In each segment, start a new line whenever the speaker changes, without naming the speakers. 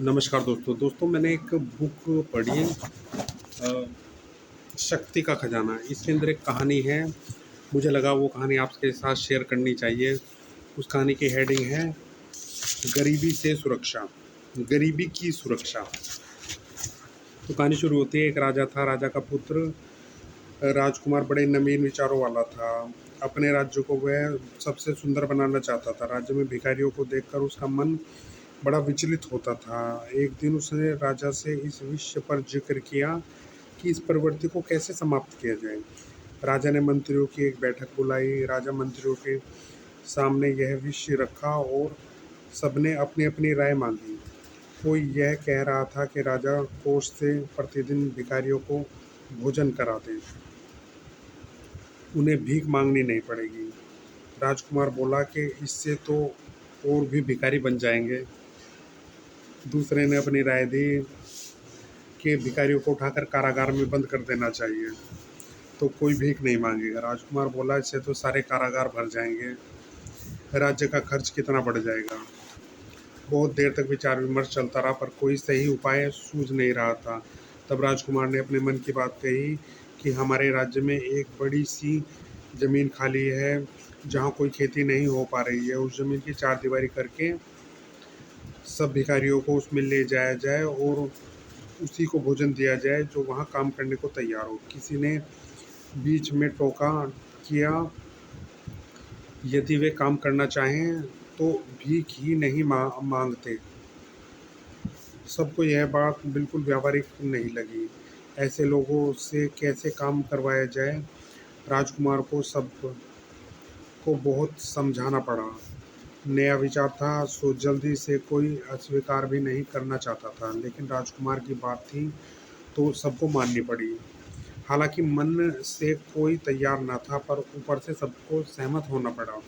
नमस्कार दोस्तों मैंने एक बुक पढ़ी शक्ति का खजाना। इसके अंदर एक कहानी है। मुझे लगा वो कहानी आपके साथ शेयर करनी चाहिए। उस कहानी की हेडिंग है गरीबी से सुरक्षा, गरीबी की सुरक्षा। तो कहानी शुरू होती है। एक राजा था। राजा का पुत्र राजकुमार बड़े नवीन विचारों वाला था। अपने राज्य को वह सबसे सुंदर बनाना चाहता था। राज्य में भिखारियों को देखकर उसका मन बड़ा विचलित होता था। एक दिन उसने राजा से इस विषय पर जिक्र किया कि इस प्रवृत्ति को कैसे समाप्त किया जाए। राजा ने मंत्रियों की एक बैठक बुलाई। राजा मंत्रियों के सामने यह विषय रखा और सबने अपनी अपनी राय मांगी। कोई यह कह रहा था कि राजा कोष से प्रतिदिन भिखारियों को भोजन करा दे, उन्हें भीख मांगनी नहीं पड़ेगी। राजकुमार बोला कि इससे तो और भी भिखारी बन जाएंगे। दूसरे ने अपनी राय दी कि भिखारियों को उठाकर कारागार में बंद कर देना चाहिए, तो कोई भीख नहीं मांगेगा। राजकुमार बोला इससे तो सारे कारागार भर जाएंगे, राज्य का खर्च कितना बढ़ जाएगा। बहुत देर तक विचार विमर्श चलता रहा, पर कोई सही उपाय सूझ नहीं रहा था। तब राजकुमार ने अपने मन की बात कही कि हमारे राज्य में एक बड़ी सी जमीन खाली है जहाँ कोई खेती नहीं हो पा रही है। उस जमीन की चार दीवारी करके सब भिखारियों को उसमें ले जाया जाए और उसी को भोजन दिया जाए जो वहाँ काम करने को तैयार हो। किसी ने बीच में टोका किया, यदि वे काम करना चाहें तो भीख ही नहीं मांगते। सबको यह बात बिल्कुल व्यावहारिक नहीं लगी। ऐसे लोगों से कैसे काम करवाया जाए। राजकुमार को सब को बहुत समझाना पड़ा। नया विचार था, सो जल्दी से कोई अस्वीकार भी नहीं करना चाहता था, लेकिन राजकुमार की बात थी तो सबको माननी पड़ी। हालांकि मन से कोई तैयार न था, पर ऊपर से सबको सहमत होना पड़ा।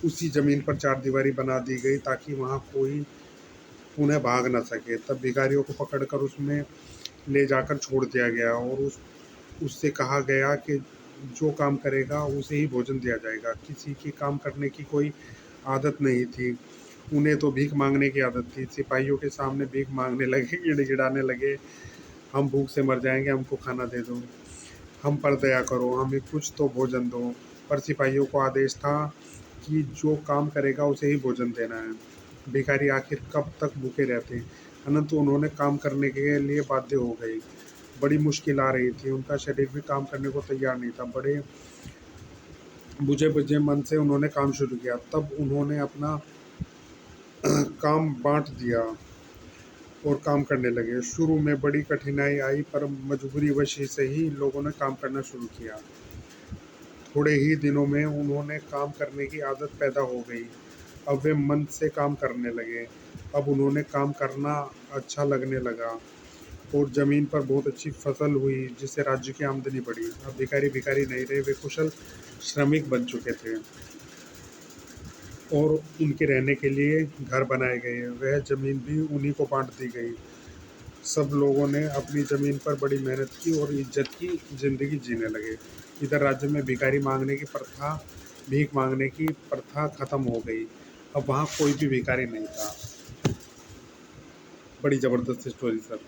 उसी जमीन पर चार दीवारी बना दी गई ताकि वहां कोई उन्हें भाग न सके। तब भिखारियों को पकड़कर उसमें ले जाकर छोड़ दिया गया और उससे कहा गया कि जो काम करेगा उसे ही भोजन दिया जाएगा। किसी की काम करने की कोई आदत नहीं थी, उन्हें तो भीख मांगने की आदत थी। सिपाहियों के सामने भीख मांगने लगे, गिड़गिड़ाने लगे, हम भूख से मर जाएंगे, हमको खाना दे दो, हम पर दया करो, हमें कुछ तो भोजन दो। पर सिपाहियों को आदेश था कि जो काम करेगा उसे ही भोजन देना है। भिखारी आखिर कब तक भूखे रहते। अनंत उन्होंने काम करने के लिए बाध्य हो गई। बड़ी मुश्किल आ रही थी, उनका शरीर भी काम करने को तैयार नहीं था। बड़े बुझे बुझे मन से उन्होंने काम शुरू किया। तब उन्होंने अपना काम बांट दिया और काम करने लगे। शुरू में बड़ी कठिनाई आई, पर मजबूरी वश से ही लोगों ने काम करना शुरू किया। थोड़े ही दिनों में उन्होंने काम करने की आदत पैदा हो गई। अब वे मन से काम करने लगे। अब उन्होंने काम करना अच्छा लगने लगा और ज़मीन पर बहुत अच्छी फसल हुई, जिससे राज्य की आमदनी बढ़ी। अब भिखारी भिखारी नहीं रहे, वे कुशल श्रमिक बन चुके थे और उनके रहने के लिए घर बनाए गए। वह ज़मीन भी उन्हीं को बांट दी गई। सब लोगों ने अपनी ज़मीन पर बड़ी मेहनत की और इज्जत की ज़िंदगी जीने लगे। इधर राज्य में भीख मांगने की प्रथा खत्म हो गई। अब वहाँ कोई भी भिखारी नहीं था। बड़ी ज़बरदस्त स्टोरी सर।